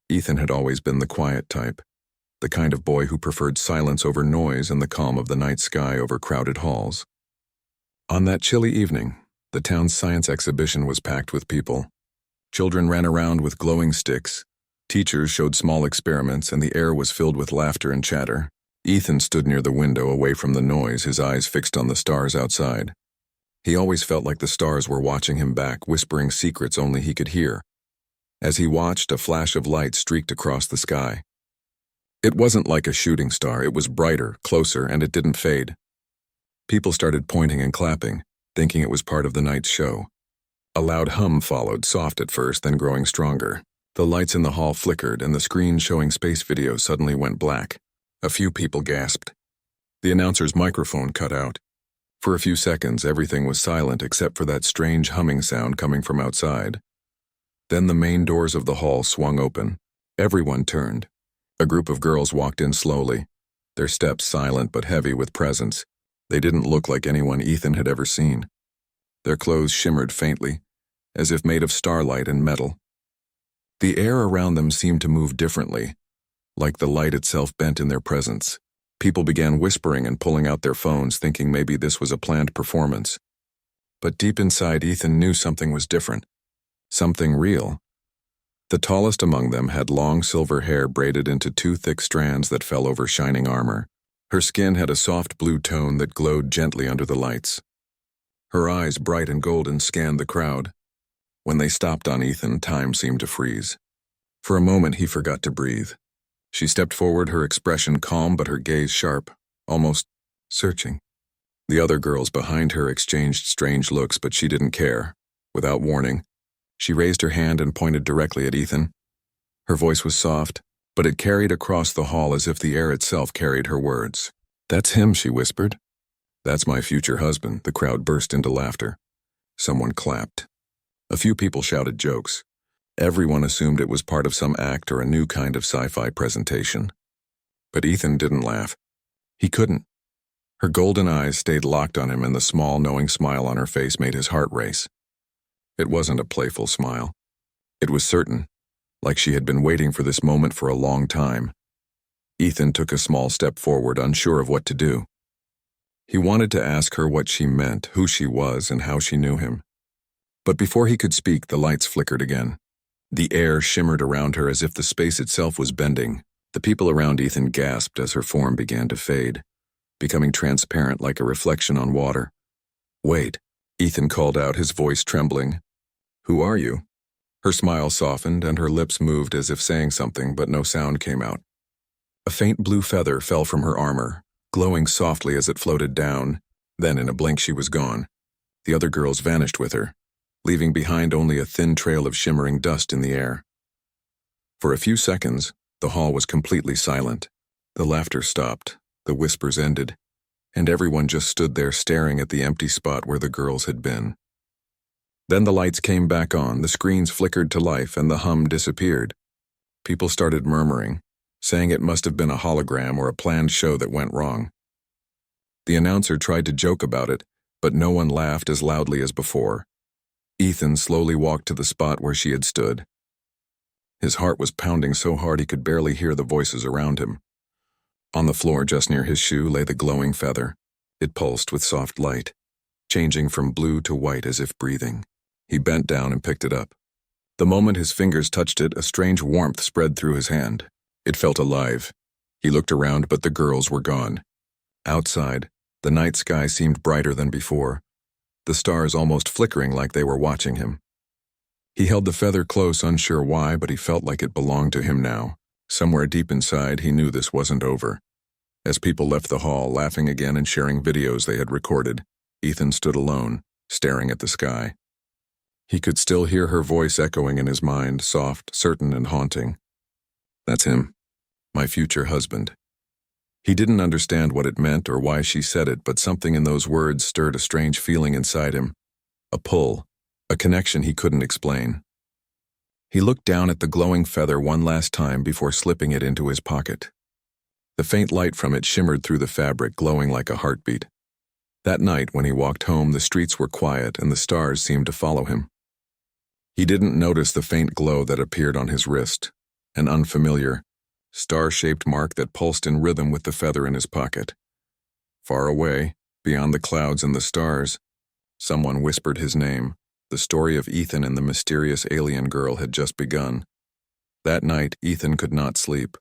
Ethan had always been the quiet type, the kind of boy who preferred silence over noise and the calm of the night sky over crowded halls. On that chilly evening, the town's science exhibition was packed with people. Children ran around with glowing sticks, teachers showed small experiments, and the air was filled with laughter and chatter. Ethan stood near the window away from the noise, his eyes fixed on the stars outside. He always felt like the stars were watching him back, whispering secrets only he could hear. As he watched, a flash of light streaked across the sky. It wasn't like a shooting star, it was brighter, closer, and it didn't fade. People started pointing and clapping, thinking it was part of the night's show. A loud hum followed, soft at first, then growing stronger. The lights in the hall flickered, and the screen showing space video suddenly went black. A few people gasped. The announcer's microphone cut out. For a few seconds, everything was silent except for that strange humming sound coming from outside. Then the main doors of the hall swung open. Everyone turned. A group of girls walked in slowly, their steps silent but heavy with presence. They didn't look like anyone Ethan had ever seen. Their clothes shimmered faintly, as if made of starlight and metal. The air around them seemed to move differently, like the light itself bent in their presence. People began whispering and pulling out their phones, thinking maybe this was a planned performance. But deep inside, Ethan knew something was different. Something real. The tallest among them had long silver hair braided into two thick strands that fell over shining armor. Her skin had a soft blue tone that glowed gently under the lights. Her eyes, bright and golden, scanned the crowd. When they stopped on Ethan, time seemed to freeze. For a moment, he forgot to breathe. She stepped forward, her expression calm but her gaze sharp, almost searching. The other girls behind her exchanged strange looks, but she didn't care. Without warning, she raised her hand and pointed directly at Ethan. Her voice was soft, but it carried across the hall as if the air itself carried her words. "That's him," she whispered. "That's my future husband." The crowd burst into laughter. Someone clapped. A few people shouted jokes. Everyone assumed it was part of some act or a new kind of sci-fi presentation. But Ethan didn't laugh. He couldn't. Her golden eyes stayed locked on him, and the small, knowing smile on her face made his heart race. It wasn't a playful smile. It was certain, like she had been waiting for this moment for a long time. Ethan took a small step forward, unsure of what to do. He wanted to ask her what she meant, who she was, and how she knew him. But before he could speak, the lights flickered again. The air shimmered around her as if the space itself was bending. The people around Ethan gasped as her form began to fade, becoming transparent like a reflection on water. "Wait," Ethan called out, his voice trembling. "Who are you?" Her smile softened and her lips moved as if saying something, but no sound came out. A faint blue feather fell from her armor, glowing softly as it floated down. Then in a blink she was gone. The other girls vanished with her, leaving behind only a thin trail of shimmering dust in the air. For a few seconds, the hall was completely silent. The laughter stopped, the whispers ended, and everyone just stood there staring at the empty spot where the girls had been. Then the lights came back on, the screens flickered to life, and the hum disappeared. People started murmuring, saying it must have been a hologram or a planned show that went wrong. The announcer tried to joke about it, but no one laughed as loudly as before. Ethan slowly walked to the spot where she had stood. His heart was pounding so hard he could barely hear the voices around him. On the floor just near his shoe lay the glowing feather. It pulsed with soft light, changing from blue to white as if breathing. He bent down and picked it up. The moment his fingers touched it, a strange warmth spread through his hand. It felt alive. He looked around, but the girls were gone. Outside, the night sky seemed brighter than before, the stars almost flickering like they were watching him. He held the feather close, unsure why, but he felt like it belonged to him now. Somewhere deep inside, he knew this wasn't over. As people left the hall, laughing again and sharing videos they had recorded, Ethan stood alone, staring at the sky. He could still hear her voice echoing in his mind, soft, certain, and haunting. "That's him. My future husband." He didn't understand what it meant or why she said it, but something in those words stirred a strange feeling inside him. A pull, a connection he couldn't explain. He looked down at the glowing feather one last time before slipping it into his pocket. The faint light from it shimmered through the fabric, glowing like a heartbeat. That night, when he walked home, the streets were quiet and the stars seemed to follow him. He didn't notice the faint glow that appeared on his wrist. an unfamiliar, star-shaped mark that pulsed in rhythm with the feather in his pocket. Far away, beyond the clouds and the stars, someone whispered his name. The story of Ethan and the mysterious alien girl had just begun. That night, Ethan could not sleep.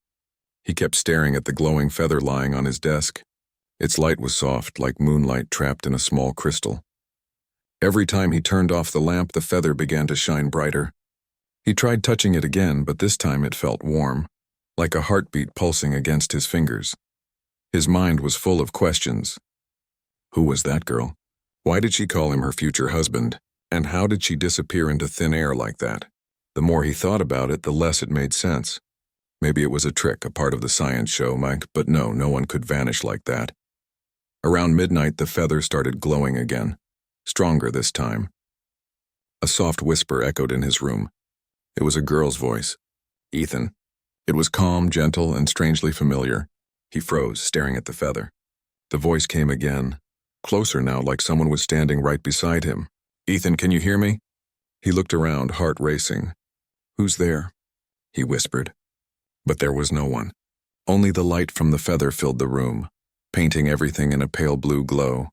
He kept staring at the glowing feather lying on his desk. Its light was soft, like moonlight trapped in a small crystal. Every time he turned off the lamp, the feather began to shine brighter. He tried touching it again, but this time it felt warm, like a heartbeat pulsing against his fingers. His mind was full of questions. Who was that girl? Why did she call him her future husband? And how did she disappear into thin air like that? The more he thought about it, the less it made sense. Maybe it was a trick, a part of the science show, Mike, but no one could vanish like that. Around midnight, the feather started glowing again, stronger this time. A soft whisper echoed in his room. It was a girl's voice. Ethan. It was calm, gentle, and strangely familiar. He froze, staring at the feather. The voice came again, closer now, like someone was standing right beside him. Ethan, can you hear me? He looked around, heart racing. Who's there? He whispered. But there was no one. Only the light from the feather filled the room, painting everything in a pale blue glow.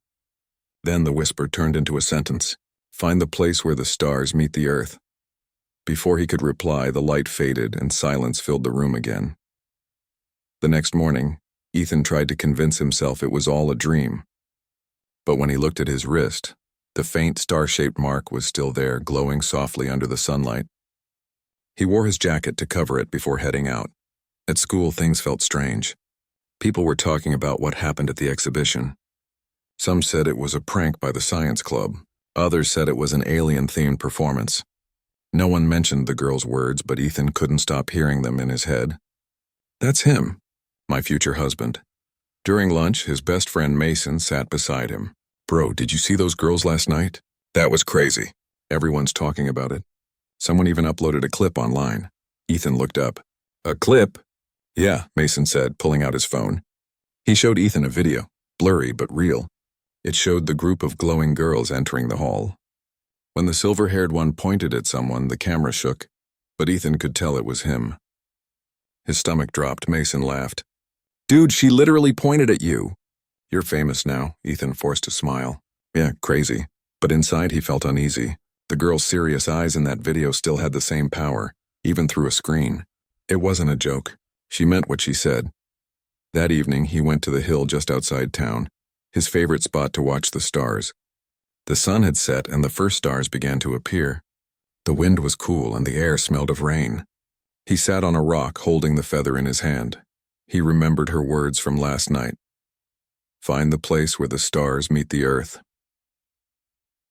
Then the whisper turned into a sentence. Find the place where the stars meet the earth. Before he could reply, the light faded and silence filled the room again. The next morning, Ethan tried to convince himself it was all a dream. But when he looked at his wrist, the faint star-shaped mark was still there, glowing softly under the sunlight. He wore his jacket to cover it before heading out. At school, things felt strange. People were talking about what happened at the exhibition. Some said it was a prank by the science club. Others said it was an alien-themed performance. No one mentioned the girl's words, but Ethan couldn't stop hearing them in his head. That's him, my future husband. During lunch, his best friend Mason sat beside him. Bro, did you see those girls last night? That was crazy. Everyone's talking about it. Someone even uploaded a clip online. Ethan looked up. A clip? Yeah, Mason said, pulling out his phone. He showed Ethan a video, blurry but real. It showed the group of glowing girls entering the hall. When the silver-haired one pointed at someone, the camera shook, but Ethan could tell it was him. His stomach dropped. Mason laughed. Dude, she literally pointed at you. You're famous now, Ethan forced a smile. Yeah, crazy. But inside he felt uneasy. The girl's serious eyes in that video still had the same power, even through a screen. It wasn't a joke. She meant what she said. That evening, he went to the hill just outside town, his favorite spot to watch the stars. The sun had set and the first stars began to appear. The wind was cool and the air smelled of rain. He sat on a rock holding the feather in his hand. He remembered her words from last night. Find the place where the stars meet the earth.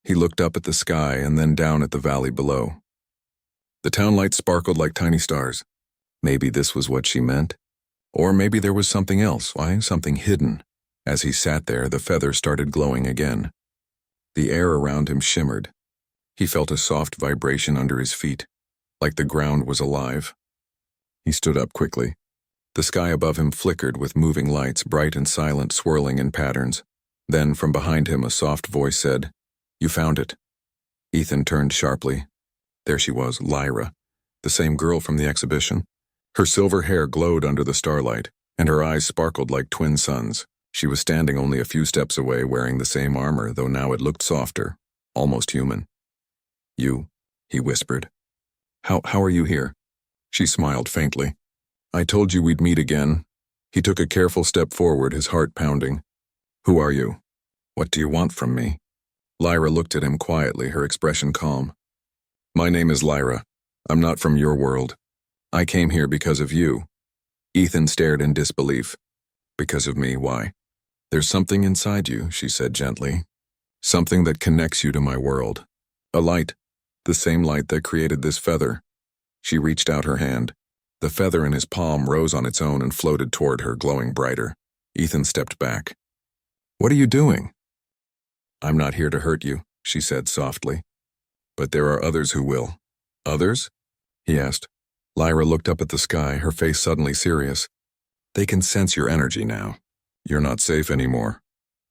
He looked up at the sky and then down at the valley below. The town lights sparkled like tiny stars. Maybe this was what she meant. Or maybe there was something else, something hidden. As he sat there, the feather started glowing again. The air around him shimmered. He felt a soft vibration under his feet, like the ground was alive. He stood up quickly. The sky above him flickered with moving lights, bright and silent, swirling in patterns. Then, from behind him, a soft voice said, You found it. Ethan turned sharply. There she was, Lyra, the same girl from the exhibition. Her silver hair glowed under the starlight, and her eyes sparkled like twin suns. She was standing only a few steps away, wearing the same armor, though now it looked softer, almost human. You, he whispered. How are you here? She smiled faintly. I told you we'd meet again. He took a careful step forward, his heart pounding. Who are you? What do you want from me? Lyra looked at him quietly, her expression calm. My name is Lyra. I'm not from your world. I came here because of you. Ethan stared in disbelief. Because of me, why? There's something inside you, she said gently. Something that connects you to my world. A light. The same light that created this feather. She reached out her hand. The feather in his palm rose on its own and floated toward her, glowing brighter. Ethan stepped back. What are you doing? I'm not here to hurt you, she said softly. But there are others who will. Others? He asked. Lyra looked up at the sky, her face suddenly serious. They can sense your energy now. You're not safe anymore.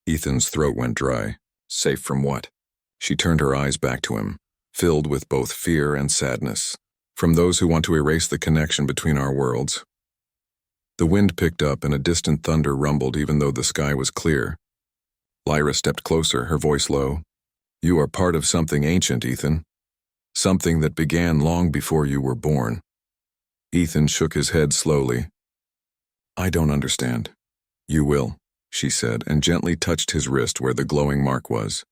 Ethan's throat went dry. Safe from what? She turned her eyes back to him, filled with both fear and sadness. From those who want to erase the connection between our worlds. The wind picked up and a distant thunder rumbled even though the sky was clear. Lyra stepped closer, her voice low. You are part of something ancient, Ethan. Something that began long before you were born. Ethan shook his head slowly. I don't understand. You will, she said, and gently touched his wrist where the glowing mark was.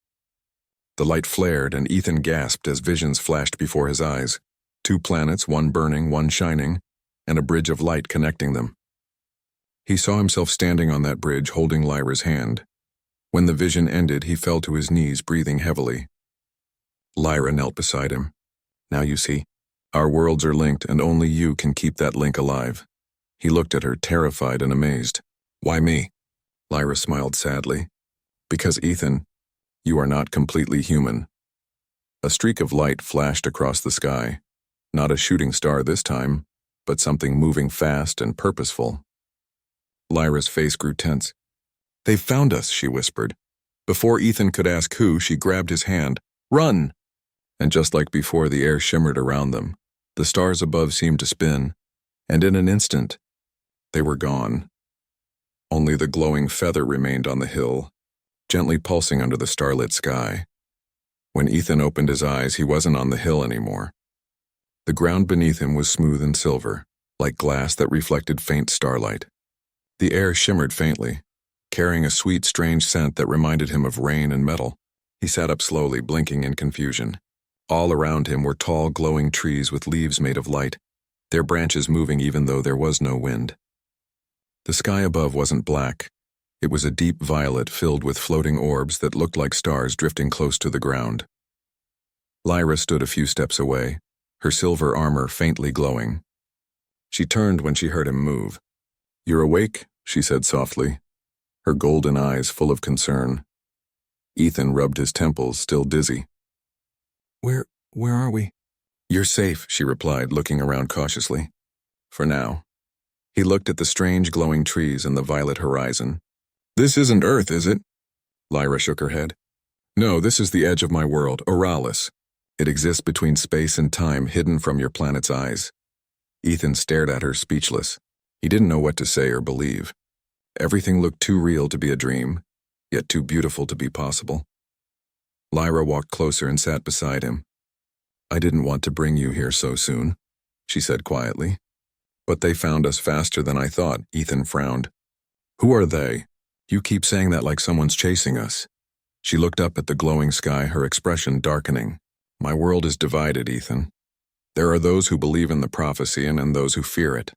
The light flared, and Ethan gasped as visions flashed before his eyes. 2 planets, one burning, one shining, and a bridge of light connecting them. He saw himself standing on that bridge, holding Lyra's hand. When the vision ended, he fell to his knees, breathing heavily. Lyra knelt beside him. Now you see, our worlds are linked, and only you can keep that link alive. He looked at her, terrified and amazed. Why me? Lyra smiled sadly. Because, Ethan, you are not completely human. A streak of light flashed across the sky. Not a shooting star this time, but something moving fast and purposeful. Lyra's face grew tense. They've found us, she whispered. Before Ethan could ask who, she grabbed his hand. Run! And just like before, the air shimmered around them. The stars above seemed to spin, and in an instant, they were gone. Only the glowing feather remained on the hill, gently pulsing under the starlit sky. When Ethan opened his eyes, he wasn't on the hill anymore. The ground beneath him was smooth and silver, like glass that reflected faint starlight. The air shimmered faintly, carrying a sweet, strange scent that reminded him of rain and metal. He sat up slowly, blinking in confusion. All around him were tall, glowing trees with leaves made of light, their branches moving even though there was no wind. The sky above wasn't black. It was a deep violet filled with floating orbs that looked like stars drifting close to the ground. Lyra stood a few steps away, her silver armor faintly glowing. She turned when she heard him move. You're awake, she said softly, her golden eyes full of concern. Ethan rubbed his temples, still dizzy. Where are we? You're safe, she replied, looking around cautiously. For now. He looked at the strange glowing trees and the violet horizon. This isn't Earth, is it? Lyra shook her head. No, this is the edge of my world, Oralis. It exists between space and time, hidden from your planet's eyes. Ethan stared at her, speechless. He didn't know what to say or believe. Everything looked too real to be a dream, yet too beautiful to be possible. Lyra walked closer and sat beside him. I didn't want to bring you here so soon, she said quietly. But they found us faster than I thought, Ethan frowned. Who are they? You keep saying that like someone's chasing us. She looked up at the glowing sky, her expression darkening. My world is divided, Ethan. There are those who believe in the prophecy and those who fear it.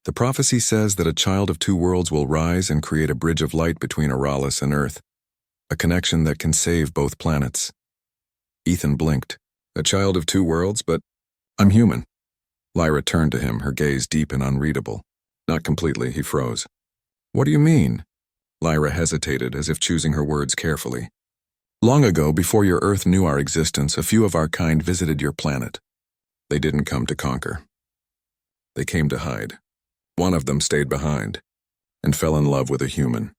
The prophecy says that a child of 2 worlds will rise and create a bridge of light between Oralis and Earth, a connection that can save both planets. Ethan blinked. A child of 2 worlds, but I'm human. Lyra turned to him, her gaze deep and unreadable. Not completely, he froze. What do you mean? Lyra hesitated, as if choosing her words carefully. Long ago, before your Earth knew our existence, a few of our kind visited your planet. They didn't come to conquer. They came to hide. One of them stayed behind and fell in love with a human.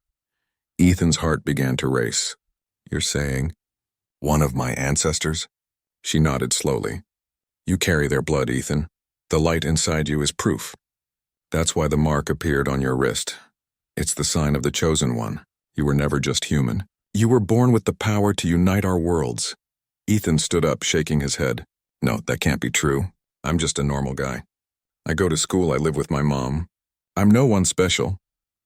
Ethan's heart began to race. You're saying, one of my ancestors? She nodded slowly. You carry their blood, Ethan. The light inside you is proof. That's why the mark appeared on your wrist. It's the sign of the chosen one. You were never just human. You were born with the power to unite our worlds. Ethan stood up, shaking his head. No, that can't be true. I'm just a normal guy. I go to school, I live with my mom. I'm no one special.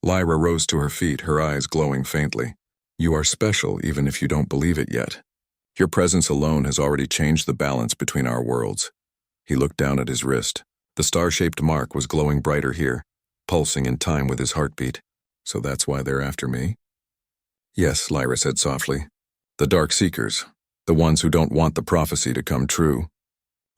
Lyra rose to her feet, her eyes glowing faintly. You are special, even if you don't believe it yet. Your presence alone has already changed the balance between our worlds. He looked down at his wrist. The star-shaped mark was glowing brighter here, pulsing in time with his heartbeat. So that's why they're after me? Yes, Lyra said softly. The Dark Seekers, the ones who don't want the prophecy to come true.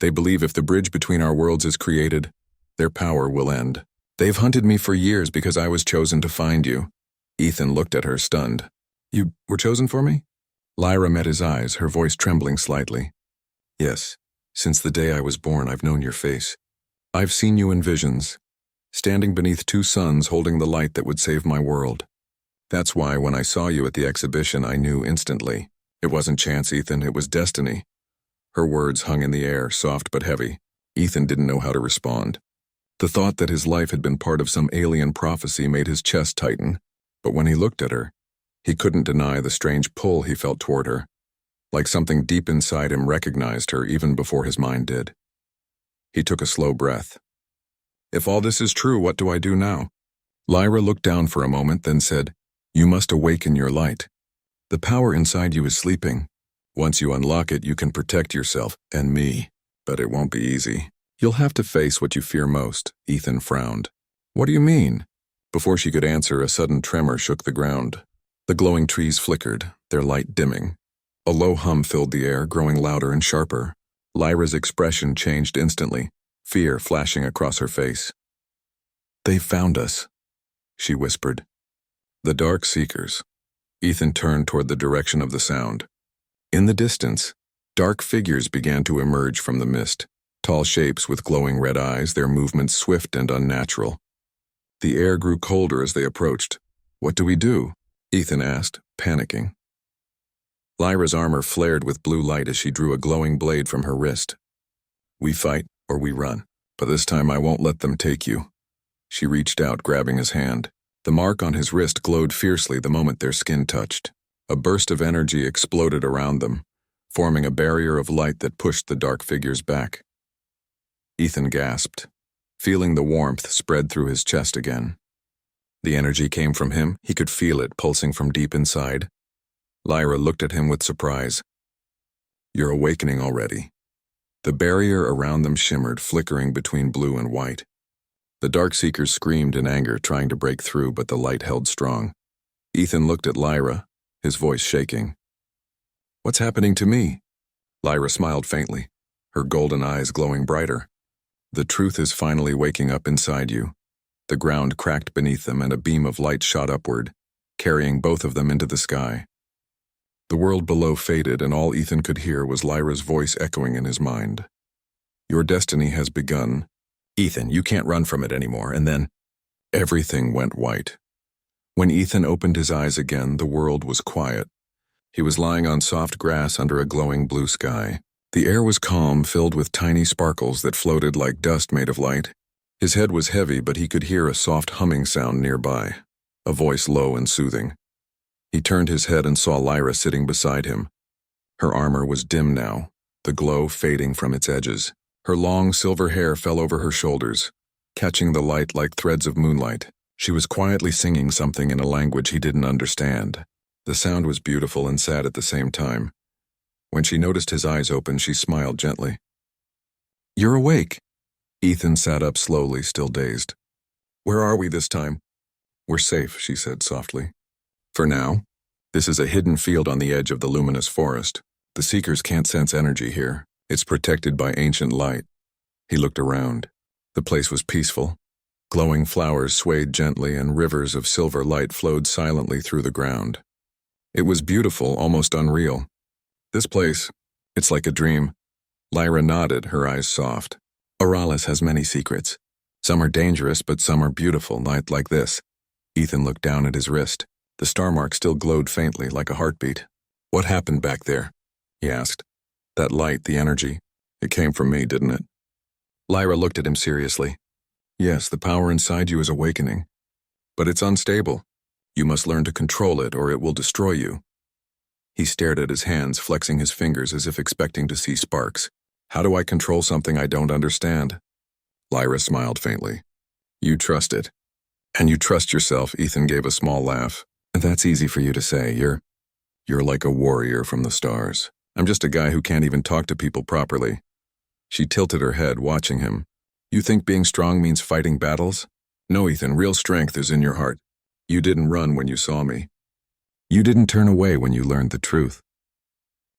They believe if the bridge between our worlds is created, their power will end. They've hunted me for years because I was chosen to find you. Ethan looked at her, stunned. You were chosen for me? Lyra met his eyes, her voice trembling slightly. Yes, since the day I was born, I've known your face. I've seen you in visions, standing beneath 2 suns holding the light that would save my world. That's why when I saw you at the exhibition, I knew instantly. It wasn't chance, Ethan, it was destiny. Her words hung in the air, soft but heavy. Ethan didn't know how to respond. The thought that his life had been part of some alien prophecy made his chest tighten, but when he looked at her, he couldn't deny the strange pull he felt toward her, like something deep inside him recognized her even before his mind did. He took a slow breath. If all this is true, what do I do now? Lyra looked down for a moment, then said, You must awaken your light. The power inside you is sleeping. Once you unlock it, you can protect yourself and me, but it won't be easy. You'll have to face what you fear most, Ethan frowned. What do you mean? Before she could answer, a sudden tremor shook the ground. The glowing trees flickered, their light dimming. A low hum filled the air, growing louder and sharper. Lyra's expression changed instantly, fear flashing across her face. They've found us, she whispered. The Dark Seekers. Ethan turned toward the direction of the sound. In the distance, dark figures began to emerge from the mist, tall shapes with glowing red eyes, their movements swift and unnatural. The air grew colder as they approached. What do we do? Ethan asked, panicking. Lyra's armor flared with blue light as she drew a glowing blade from her wrist. We fight or we run, but this time I won't let them take you. She reached out, grabbing his hand. The mark on his wrist glowed fiercely the moment their skin touched. A burst of energy exploded around them, forming a barrier of light that pushed the dark figures back. Ethan gasped, feeling the warmth spread through his chest again. The energy came from him. He could feel it pulsing from deep inside. Lyra looked at him with surprise. You're awakening already. The barrier around them shimmered, flickering between blue and white. The Dark Seekers screamed in anger, trying to break through, but the light held strong. Ethan looked at Lyra, his voice shaking. What's happening to me? Lyra smiled faintly, her golden eyes glowing brighter. The truth is finally waking up inside you. The ground cracked beneath them and a beam of light shot upward, carrying both of them into the sky. The world below faded, and all Ethan could hear was Lyra's voice echoing in his mind. Your destiny has begun. Ethan, you can't run from it anymore. And then everything went white. When Ethan opened his eyes again, the world was quiet. He was lying on soft grass under a glowing blue sky. The air was calm, filled with tiny sparkles that floated like dust made of light. His head was heavy, but he could hear a soft humming sound nearby, a voice low and soothing. He turned his head and saw Lyra sitting beside him. Her armor was dim now, the glow fading from its edges. Her long silver hair fell over her shoulders, catching the light like threads of moonlight. She was quietly singing something in a language he didn't understand. The sound was beautiful and sad at the same time. When she noticed his eyes open, she smiled gently. You're awake. Ethan sat up slowly, still dazed. Where are we this time? We're safe, she said softly. For now. This is a hidden field on the edge of the luminous forest. The Seekers can't sense energy here. It's protected by ancient light. He looked around. The place was peaceful. Glowing flowers swayed gently and rivers of silver light flowed silently through the ground. It was beautiful, almost unreal. This place, it's like a dream. Lyra nodded, her eyes soft. Oralis has many secrets. Some are dangerous, but some are beautiful, like this. Ethan looked down at his wrist. The star mark still glowed faintly, like a heartbeat. What happened back there? He asked. That light, the energy, it came from me, didn't it? Lyra looked at him seriously. Yes, the power inside you is awakening. But it's unstable. You must learn to control it, or it will destroy you. He stared at his hands, flexing his fingers as if expecting to see sparks. How do I control something I don't understand? Lyra smiled faintly. You trust it. And you trust yourself, Ethan gave a small laugh. That's easy for you to say. You're like a warrior from the stars. I'm just a guy who can't even talk to people properly. She tilted her head, watching him. You think being strong means fighting battles? No, Ethan, real strength is in your heart. You didn't run when you saw me. You didn't turn away when you learned the truth.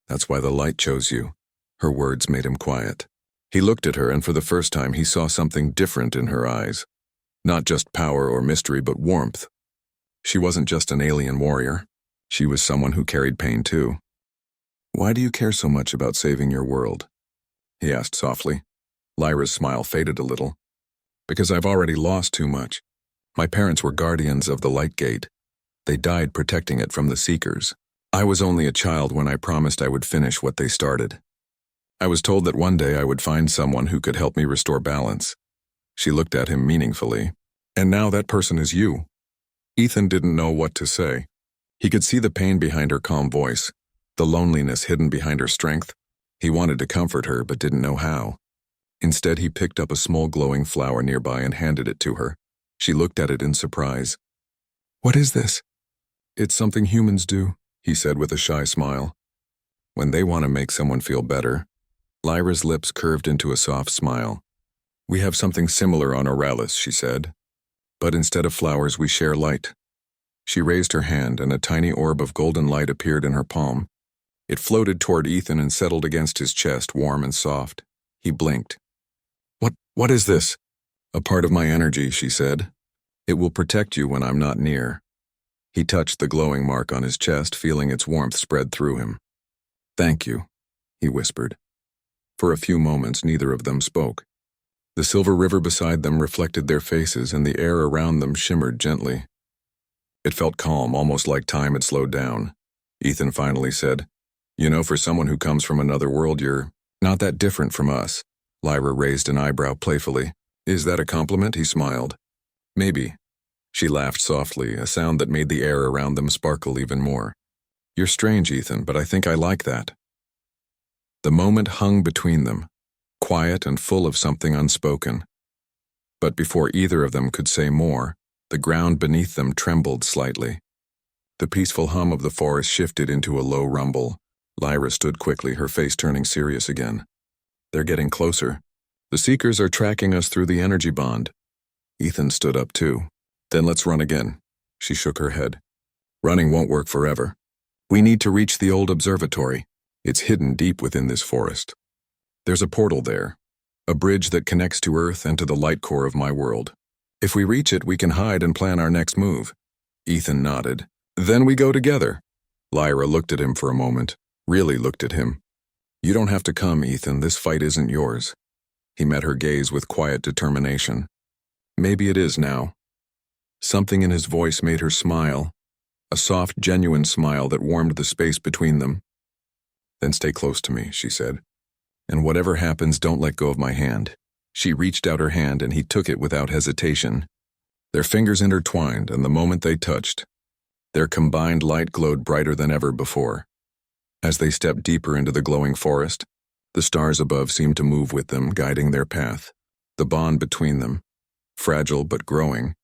That's why the light chose you. Her words made him quiet. He looked at her, and for the first time he saw something different in her eyes. Not just power or mystery, but warmth. She wasn't just an alien warrior. She was someone who carried pain too. Why do you care so much about saving your world? He asked softly. Lyra's smile faded a little. Because I've already lost too much. My parents were guardians of the Light Gate. They died protecting it from the Seekers. I was only a child when I promised I would finish what they started. I was told that one day I would find someone who could help me restore balance. She looked at him meaningfully. And now that person is you. Ethan didn't know what to say. He could see the pain behind her calm voice, the loneliness hidden behind her strength. He wanted to comfort her, but didn't know how. Instead, he picked up a small glowing flower nearby and handed it to her. She looked at it in surprise. "What is this?" "It's something humans do," he said with a shy smile. "When they want to make someone feel better." Lyra's lips curved into a soft smile. "We have something similar on Oralis," she said. "But instead of flowers, we share light." She raised her hand, and a tiny orb of golden light appeared in her palm. It floated toward Ethan and settled against his chest, warm and soft. He blinked. What is this?" "A part of my energy," she said. "It will protect you when I'm not near." He touched the glowing mark on his chest, feeling its warmth spread through him. "Thank you," he whispered. For a few moments, neither of them spoke. The silver river beside them reflected their faces, and the air around them shimmered gently. It felt calm, almost like time had slowed down. Ethan finally said, "You know, for someone who comes from another world, you're not that different from us." Lyra raised an eyebrow playfully. "Is that a compliment?" He smiled. "Maybe." She laughed softly, a sound that made the air around them sparkle even more. "You're strange, Ethan, but I think I like that." The moment hung between them, quiet and full of something unspoken. But before either of them could say more, the ground beneath them trembled slightly. The peaceful hum of the forest shifted into a low rumble. Lyra stood quickly, her face turning serious again. "They're getting closer. The Seekers are tracking us through the energy bond." Ethan stood up too. "Then let's run again." She shook her head. "Running won't work forever. We need to reach the old observatory. It's hidden deep within this forest. There's a portal there, a bridge that connects to Earth and to the light core of my world. If we reach it, we can hide and plan our next move." Ethan nodded. "Then we go together." Lyra looked at him for a moment, really looked at him. "You don't have to come, Ethan. This fight isn't yours." He met her gaze with quiet determination. "Maybe it is now." Something in his voice made her smile, a soft, genuine smile that warmed the space between them. "Then stay close to me," she said. "And whatever happens, don't let go of my hand." She reached out her hand and he took it without hesitation. Their fingers intertwined, and the moment they touched, their combined light glowed brighter than ever before. As they stepped deeper into the glowing forest, the stars above seemed to move with them, guiding their path. The bond between them, fragile but growing,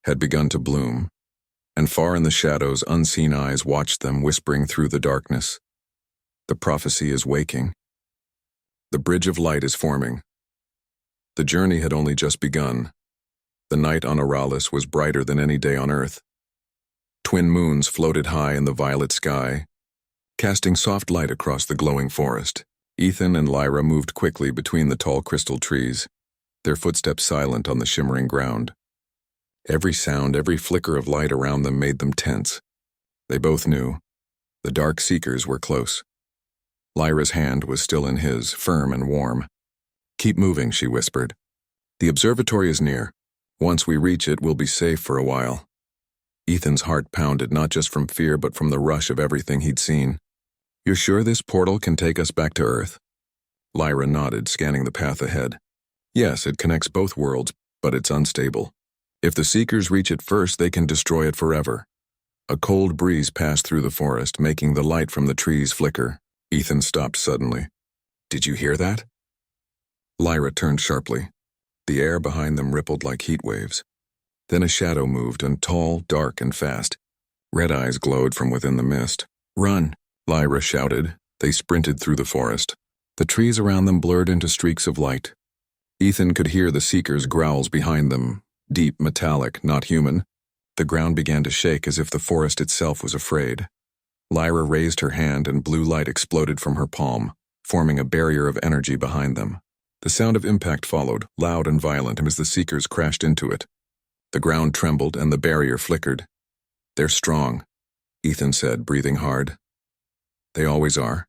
had begun to bloom, and far in the shadows, unseen eyes watched them, whispering through the darkness. "The prophecy is waking. The bridge of light is forming." The journey had only just begun. The night on Oralis was brighter than any day on Earth. Twin moons floated high in the violet sky, casting soft light across the glowing forest. Ethan and Lyra moved quickly between the tall crystal trees, their footsteps silent on the shimmering ground. Every sound, every flicker of light around them made them tense. They both knew. The dark Seekers were close. Lyra's hand was still in his, firm and warm. "Keep moving," she whispered. "The observatory is near. Once we reach it, we'll be safe for a while." Ethan's heart pounded, not just from fear but from the rush of everything he'd seen. "You're sure this portal can take us back to Earth?" Lyra nodded, scanning the path ahead. "Yes, it connects both worlds, but it's unstable. If the Seekers reach it first, they can destroy it forever." A cold breeze passed through the forest, making the light from the trees flicker. Ethan stopped suddenly. "Did you hear that?" Lyra turned sharply. The air behind them rippled like heat waves. Then a shadow moved, and tall, dark, and fast. Red eyes glowed from within the mist. "Run!" Lyra shouted. They sprinted through the forest. The trees around them blurred into streaks of light. Ethan could hear the Seekers' growls behind them, deep, metallic, not human. The ground began to shake as if the forest itself was afraid. Lyra raised her hand and blue light exploded from her palm, forming a barrier of energy behind them. The sound of impact followed, loud and violent, as the Seekers crashed into it. The ground trembled and the barrier flickered. "They're strong," Ethan said, breathing hard. "They always are,"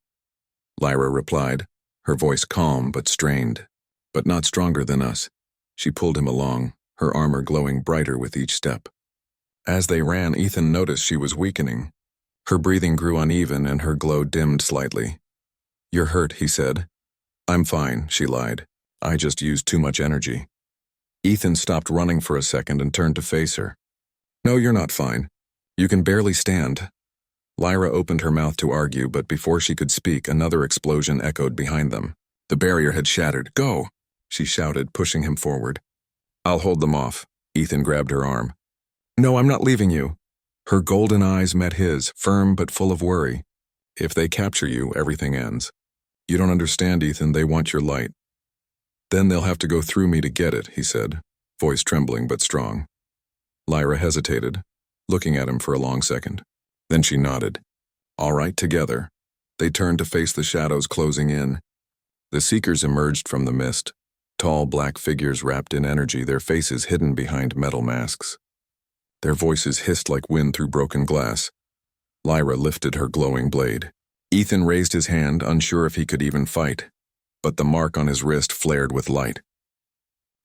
Lyra replied, her voice calm but strained. "But not stronger than us." She pulled him along, her armor glowing brighter with each step. As they ran, Ethan noticed she was weakening. Her breathing grew uneven and her glow dimmed slightly. "You're hurt," he said. I'm fine, she lied. I just used too much energy. Ethan stopped running for a second and turned to face her. No, you're not fine. You can barely stand. Lyra opened her mouth to argue, but before she could speak, another explosion echoed behind them. The barrier had shattered. Go, she shouted, pushing him forward. I'll hold them off. Ethan grabbed her arm. No, I'm not leaving you. Her golden eyes met his, firm but full of worry. If they capture you, everything ends. You don't understand, Ethan. They want your light. Then they'll have to go through me to get it, he said, voice trembling but strong. Lyra hesitated, looking at him for a long second. Then she nodded. All right, together. They turned to face the shadows closing in. The Seekers emerged from the mist, tall black figures wrapped in energy, their faces hidden behind metal masks. Their voices hissed like wind through broken glass. Lyra lifted her glowing blade. Ethan raised his hand, unsure if he could even fight, but the mark on his wrist flared with light.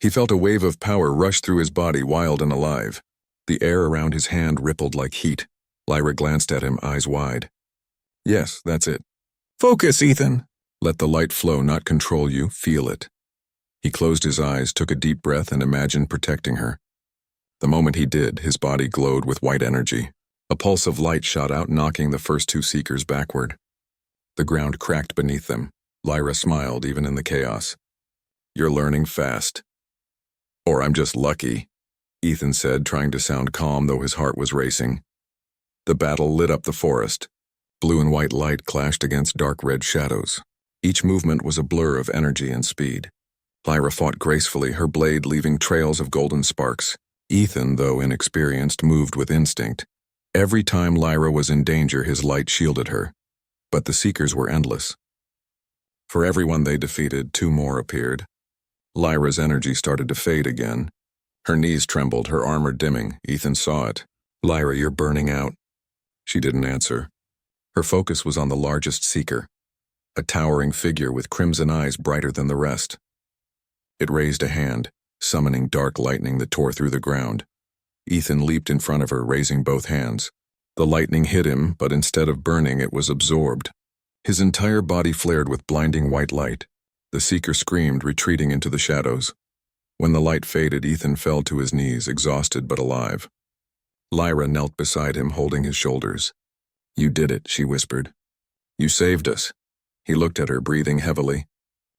He felt a wave of power rush through his body, wild and alive. The air around his hand rippled like heat. Lyra glanced at him, eyes wide. Yes, that's it. Focus, Ethan! Let the light flow, not control you, feel it. He closed his eyes, took a deep breath, and imagined protecting her. The moment he did, his body glowed with white energy. A pulse of light shot out, knocking the first two Seekers backward. The ground cracked beneath them. Lyra smiled, even in the chaos. You're learning fast. Or I'm just lucky, Ethan said, trying to sound calm, though his heart was racing. The battle lit up the forest. Blue and white light clashed against dark red shadows. Each movement was a blur of energy and speed. Lyra fought gracefully, her blade leaving trails of golden sparks. Ethan, though inexperienced, moved with instinct. Every time Lyra was in danger, his light shielded her. But the Seekers were endless. For everyone they defeated, two more appeared. Lyra's energy started to fade again. Her knees trembled, her armor dimming. Ethan saw it. Lyra, you're burning out. She didn't answer. Her focus was on the largest Seeker, a towering figure with crimson eyes brighter than the rest. It raised a hand, summoning dark lightning that tore through the ground. Ethan leaped in front of her, raising both hands. The lightning hit him, but instead of burning, it was absorbed. His entire body flared with blinding white light. The Seeker screamed, retreating into the shadows. When the light faded, Ethan fell to his knees, exhausted but alive. Lyra knelt beside him, holding his shoulders. You did it, she whispered. You saved us. He looked at her, breathing heavily.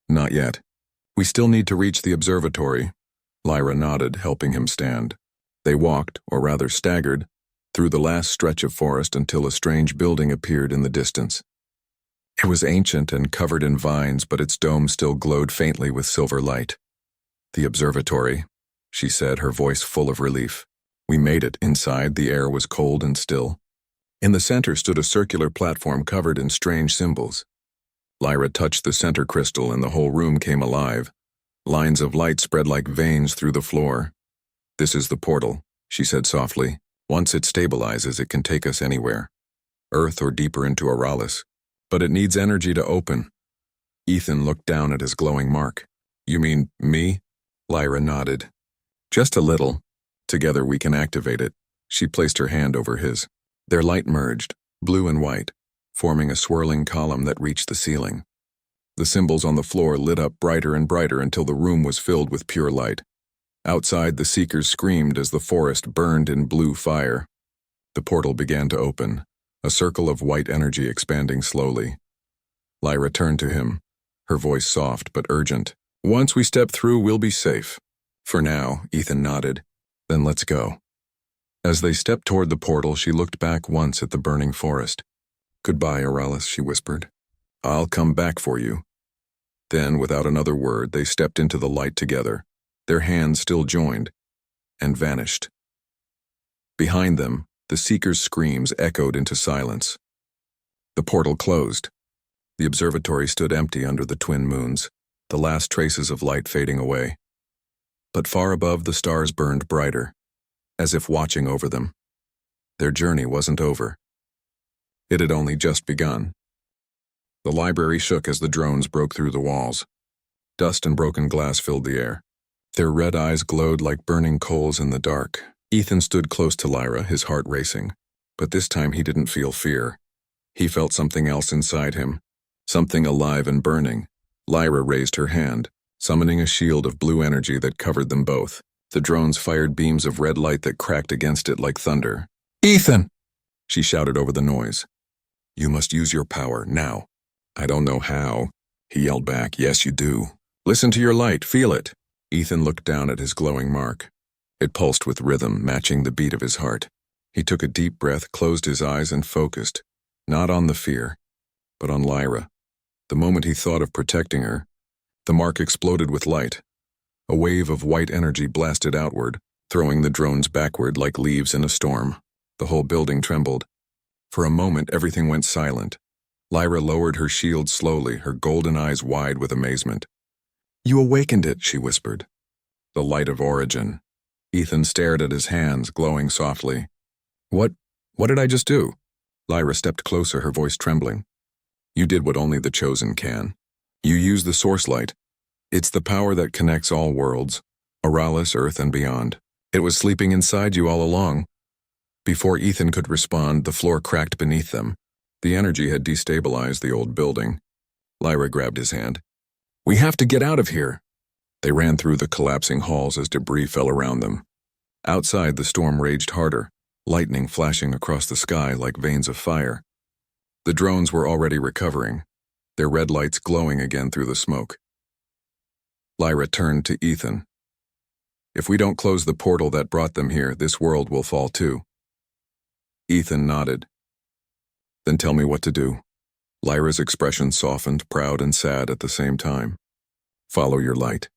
Not yet. We still need to reach the observatory. Lyra nodded, helping him stand. They walked, or rather staggered, through the last stretch of forest until a strange building appeared in the distance. It was ancient and covered in vines, but its dome still glowed faintly with silver light. The observatory, she said, her voice full of relief. We made it. Inside, the air was cold and still. In the center stood a circular platform covered in strange symbols. Lyra touched the center crystal and the whole room came alive. Lines of light spread like veins through the floor. This is the portal, she said softly. Once it stabilizes, it can take us anywhere. Earth or deeper into Aralis. But it needs energy to open. Ethan looked down at his glowing mark. You mean me? Lyra nodded. Just a little. Together we can activate it. She placed her hand over his. Their light merged, blue and white, forming a swirling column that reached the ceiling. The symbols on the floor lit up brighter and brighter until the room was filled with pure light. Outside, the Seekers screamed as the forest burned in blue fire. The portal began to open, a circle of white energy expanding slowly. Lyra turned to him, her voice soft but urgent. Once we step through, we'll be safe. For now, Ethan nodded. Then let's go. As they stepped toward the portal, she looked back once at the burning forest. Goodbye, Aralis, she whispered. I'll come back for you. Then, without another word, they stepped into the light together, their hands still joined, and vanished. Behind them, the Seekers' screams echoed into silence. The portal closed. The observatory stood empty under the twin moons, the last traces of light fading away. But far above, the stars burned brighter, as if watching over them. Their journey wasn't over. It had only just begun. The library shook as the drones broke through the walls. Dust and broken glass filled the air. Their red eyes glowed like burning coals in the dark. Ethan stood close to Lyra, his heart racing. But this time he didn't feel fear. He felt something else inside him, something alive and burning, Lyra raised her hand, summoning a shield of blue energy that covered them both. The drones fired beams of red light that cracked against it like thunder. "Ethan!" she shouted over the noise. "You must use your power, now." "I don't know how," he yelled back. "Yes, you do. Listen to your light, feel it." Ethan looked down at his glowing mark. It pulsed with rhythm, matching the beat of his heart. He took a deep breath, closed his eyes, and focused, not on the fear, but on Lyra. The moment he thought of protecting her, the mark exploded with light. A wave of white energy blasted outward, throwing the drones backward like leaves in a storm. The whole building trembled. For a moment, everything went silent. Lyra lowered her shield slowly, her golden eyes wide with amazement. "You awakened it," she whispered. "The light of origin." Ethan stared at his hands, glowing softly. What did I just do?" Lyra stepped closer, her voice trembling. "You did what only the chosen can. You used the source light. It's the power that connects all worlds, Auralis, Earth, and beyond. It was sleeping inside you all along." Before Ethan could respond, the floor cracked beneath them. The energy had destabilized the old building. Lyra grabbed his hand. "We have to get out of here." They ran through the collapsing halls as debris fell around them. Outside, the storm raged harder, lightning flashing across the sky like veins of fire. The drones were already recovering, their red lights glowing again through the smoke. Lyra turned to Ethan. "If we don't close the portal that brought them here, this world will fall too." Ethan nodded. "Then tell me what to do." Lyra's expression softened, proud and sad at the same time. "Follow your light.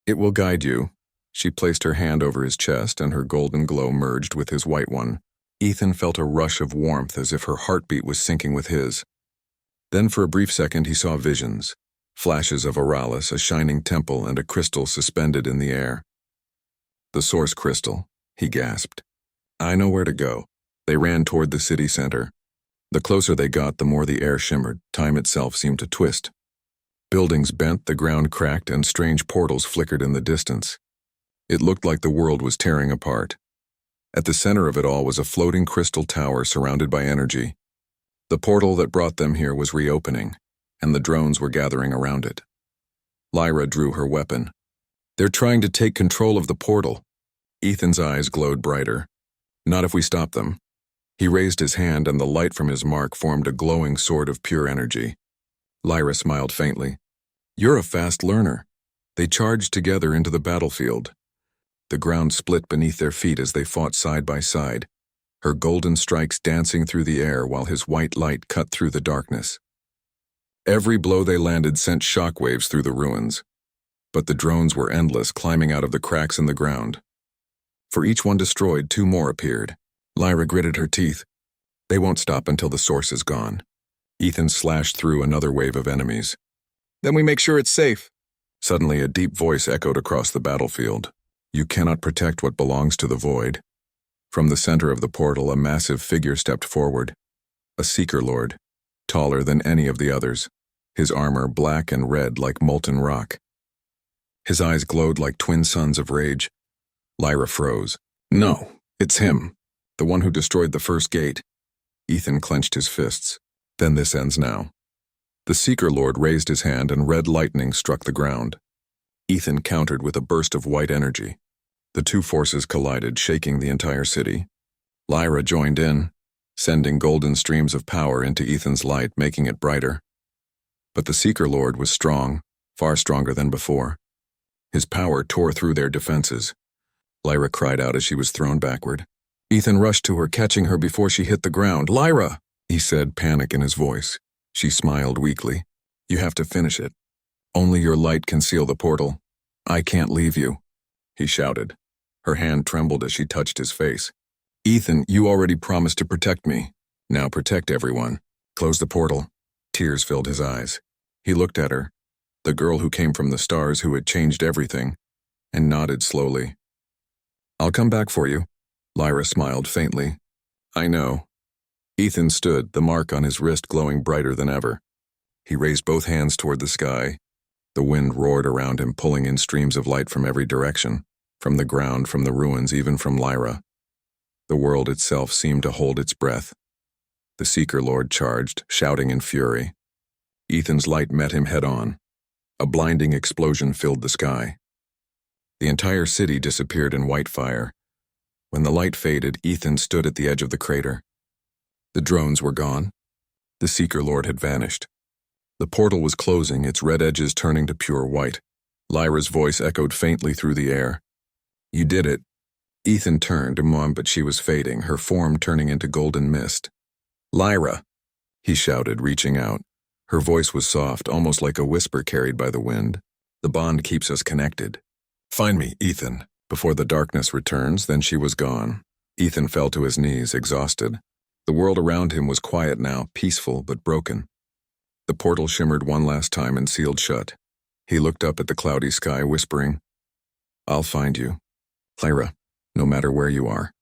It will guide you." She placed her hand over his chest, and her golden glow merged with his white one. Ethan felt a rush of warmth as if her heartbeat was syncing with his. Then for a brief second he saw visions. Flashes of Auralis, a shining temple, and a crystal suspended in the air. "The source crystal," he gasped. "I know where to go." They ran toward the city center. The closer they got, the more the air shimmered. Time itself seemed to twist. Buildings bent, the ground cracked, and strange portals flickered in the distance. It looked like the world was tearing apart. At the center of it all was a floating crystal tower surrounded by energy. The portal that brought them here was reopening, and the drones were gathering around it. Lyra drew her weapon. "They're trying to take control of the portal." Ethan's eyes glowed brighter. "Not if we stop them." He raised his hand, and the light from his mark formed a glowing sword of pure energy. Lyra smiled faintly. "You're a fast learner." They charged together into the battlefield. The ground split beneath their feet as they fought side by side, her golden strikes dancing through the air while his white light cut through the darkness. Every blow they landed sent shockwaves through the ruins, but the drones were endless, climbing out of the cracks in the ground. For each one destroyed, two more appeared. Lyra gritted her teeth. They won't stop until the source is gone. Ethan slashed through another wave of enemies. "Then we make sure it's safe." Suddenly, a deep voice echoed across the battlefield. "You cannot protect what belongs to the void." From the center of the portal, a massive figure stepped forward. A Seeker Lord, taller than any of the others, his armor black and red like molten rock. His eyes glowed like twin suns of rage. Lyra froze. "No, it's him, the one who destroyed the first gate." Ethan clenched his fists. "Then this ends now." The Seeker Lord raised his hand, and red lightning struck the ground. Ethan countered with a burst of white energy. The two forces collided, shaking the entire city. Lyra joined in, sending golden streams of power into Ethan's light, making it brighter. But the Seeker Lord was strong, far stronger than before. His power tore through their defenses. Lyra cried out as she was thrown backward. Ethan rushed to her, catching her before she hit the ground. "Lyra!" he said, panic in his voice. She smiled weakly. "You have to finish it. Only your light can seal the portal. I can't leave you," he shouted. Her hand trembled as she touched his face. "Ethan, you already promised to protect me. Now protect everyone. Close the portal." Tears filled his eyes. He looked at her, the girl who came from the stars, who had changed everything, and nodded slowly. "I'll come back for you." Lyra smiled faintly. "I know." Ethan stood, the mark on his wrist glowing brighter than ever. He raised both hands toward the sky. The wind roared around him, pulling in streams of light from every direction, from the ground, from the ruins, even from Lyra. The world itself seemed to hold its breath. The Seeker Lord charged, shouting in fury. Ethan's light met him head-on. A blinding explosion filled the sky. The entire city disappeared in white fire. When the light faded, Ethan stood at the edge of the crater. The drones were gone. The Seeker Lord had vanished. The portal was closing, its red edges turning to pure white. Lyra's voice echoed faintly through the air. "You did it." Ethan turned to Mom, but she was fading, her form turning into golden mist. "Lyra!" he shouted, reaching out. Her voice was soft, almost like a whisper carried by the wind. "The bond keeps us connected. Find me, Ethan, before the darkness returns." Then she was gone. Ethan fell to his knees, exhausted. The world around him was quiet now, peaceful but broken. The portal shimmered one last time and sealed shut. He looked up at the cloudy sky, whispering, "I'll find you, Lyra, no matter where you are."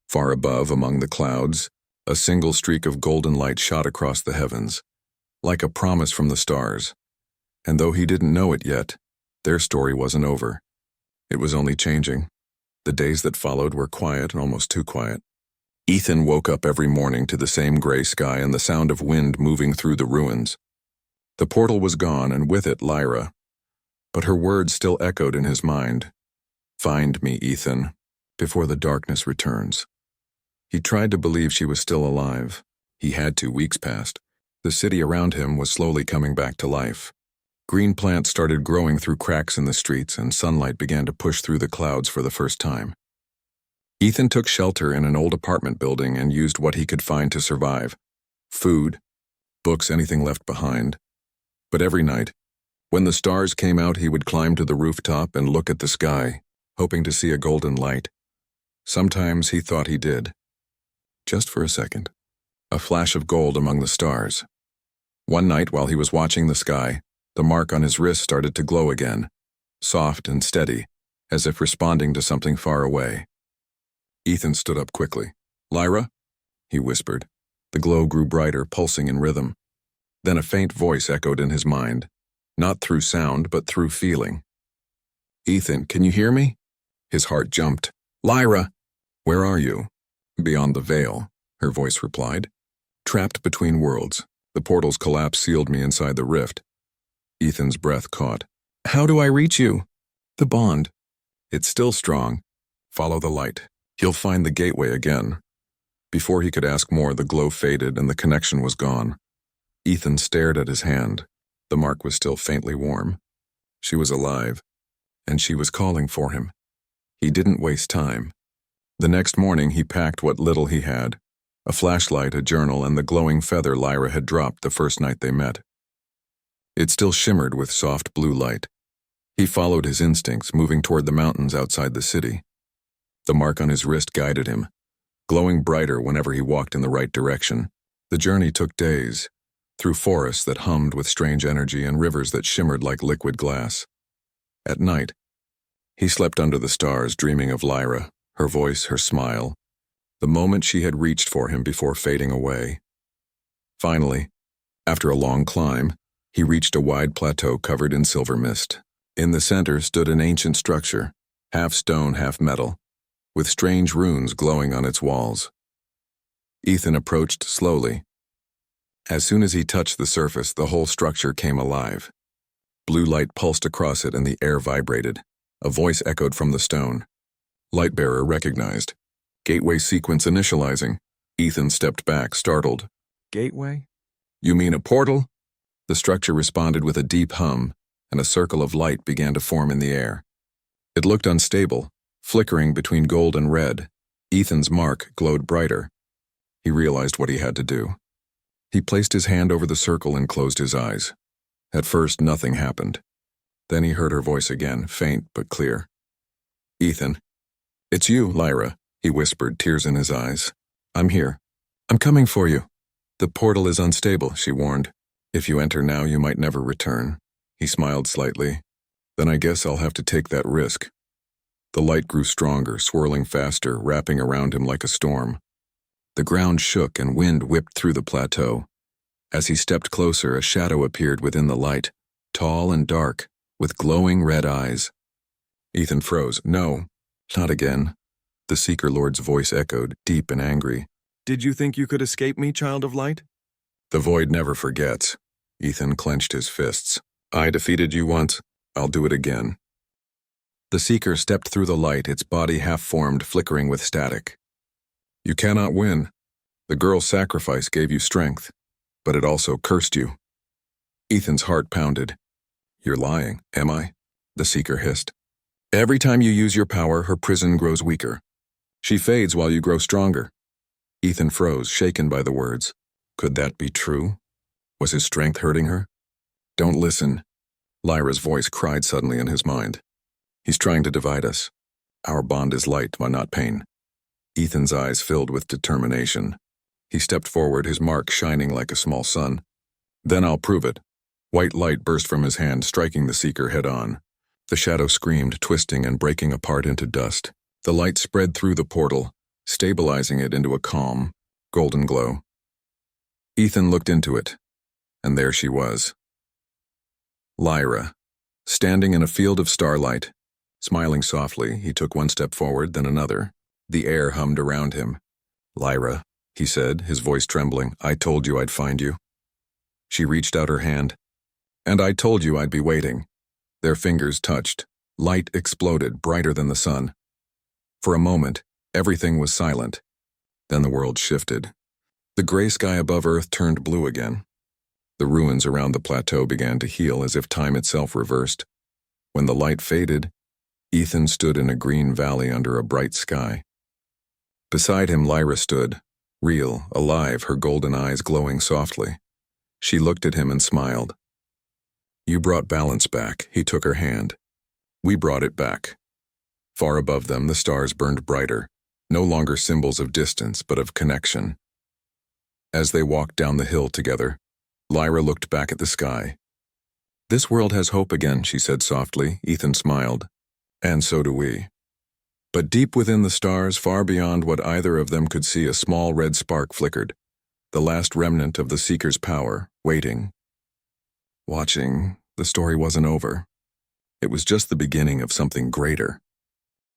Far above, among the clouds, a single streak of golden light shot across the heavens, like a promise from the stars. And though he didn't know it yet, their story wasn't over. It was only changing. The days that followed were quiet, almost too quiet. Ethan woke up every morning to the same gray sky and the sound of wind moving through the ruins. The portal was gone, and with it Lyra. But her words still echoed in his mind. "Find me, Ethan, before the darkness returns." He tried to believe she was still alive. He had to. Weeks passed. The city around him was slowly coming back to life. Green plants started growing through cracks in the streets, and sunlight began to push through the clouds for the first time. Ethan took shelter in an old apartment building and used what he could find to survive. Food, books, anything left behind. But every night, when the stars came out, he would climb to the rooftop and look at the sky, hoping to see a golden light. Sometimes he thought he did. Just for a second. A flash of gold among the stars. One night, while he was watching the sky, the mark on his wrist started to glow again, soft and steady, as if responding to something far away. Ethan stood up quickly. "Lyra?" he whispered. The glow grew brighter, pulsing in rhythm. Then a faint voice echoed in his mind, not through sound, but through feeling. "Ethan, can you hear me?" His heart jumped. "Lyra!" "Where are you?" "Beyond the veil," her voice replied. "Trapped between worlds. The portal's collapse sealed me inside the rift." Ethan's breath caught. "How do I reach you?" "The bond. It's still strong. Follow the light. You'll find the gateway again." Before he could ask more, the glow faded and the connection was gone. Ethan stared at his hand. The mark was still faintly warm. She was alive, and she was calling for him. He didn't waste time. The next morning he packed what little he had, a flashlight, a journal, and the glowing feather Lyra had dropped the first night they met. It still shimmered with soft blue light. He followed his instincts, moving toward the mountains outside the city. The mark on his wrist guided him, glowing brighter whenever he walked in the right direction. The journey took days, through forests that hummed with strange energy and rivers that shimmered like liquid glass. At night, he slept under the stars, dreaming of Lyra, her voice, her smile, the moment she had reached for him before fading away. Finally, after a long climb, he reached a wide plateau covered in silver mist. In the center stood an ancient structure, half stone, half metal, with strange runes glowing on its walls. Ethan approached slowly. As soon as he touched the surface, the whole structure came alive. Blue light pulsed across it and the air vibrated. A voice echoed from the stone. Lightbearer recognized. "Gateway sequence initializing." Ethan stepped back, startled. "Gateway? You mean a portal?" The structure responded with a deep hum, and a circle of light began to form in the air. It looked unstable, flickering between gold and red. Ethan's mark glowed brighter. He realized what he had to do. He placed his hand over the circle and closed his eyes. At first, nothing happened. Then he heard her voice again, faint but clear. "Ethan." "It's you, Lyra," he whispered, tears in his eyes. "I'm here. I'm coming for you." "The portal is unstable," she warned. "If you enter now, you might never return." He smiled slightly. "Then I guess I'll have to take that risk." The light grew stronger, swirling faster, wrapping around him like a storm. The ground shook and wind whipped through the plateau. As he stepped closer, a shadow appeared within the light, tall and dark, with glowing red eyes. Ethan froze. "No, not again." The Seeker Lord's voice echoed, deep and angry. "Did you think you could escape me, child of light?" "The void never forgets." Ethan clenched his fists. I defeated you once. I'll do it again. The Seeker stepped through the light, its body half-formed, flickering with static. You cannot win. The girl's sacrifice gave you strength, but it also cursed you. Ethan's heart pounded. You're lying, am I? The Seeker hissed. Every time you use your power, her prison grows weaker. She fades while you grow stronger. Ethan froze, shaken by the words. Could that be true? Was his strength hurting her? Don't listen. Lyra's voice cried suddenly in his mind. He's trying to divide us. Our bond is light, but not pain. Ethan's eyes filled with determination. He stepped forward, his mark shining like a small sun. Then I'll prove it. White light burst from his hand, striking the Seeker head-on. The shadow screamed, twisting and breaking apart into dust. The light spread through the portal, stabilizing it into a calm, golden glow. Ethan looked into it, and there she was. Lyra, standing in a field of starlight. Smiling softly, he took one step forward, then another. The air hummed around him. Lyra, he said, his voice trembling, I told you I'd find you. She reached out her hand. And I told you I'd be waiting. Their fingers touched. Light exploded, brighter than the sun. For a moment, everything was silent. Then the world shifted. The gray sky above Earth turned blue again. The ruins around the plateau began to heal as if time itself reversed. When the light faded, Ethan stood in a green valley under a bright sky. Beside him, Lyra stood, real, alive, her golden eyes glowing softly. She looked at him and smiled. You brought balance back, he took her hand. We brought it back. Far above them, the stars burned brighter, no longer symbols of distance, but of connection. As they walked down the hill together, Lyra looked back at the sky. This world has hope again, she said softly. Ethan smiled. And so do we. But deep within the stars, far beyond what either of them could see, a small red spark flickered, the last remnant of the Seeker's power, waiting. Watching, the story wasn't over. It was just the beginning of something greater.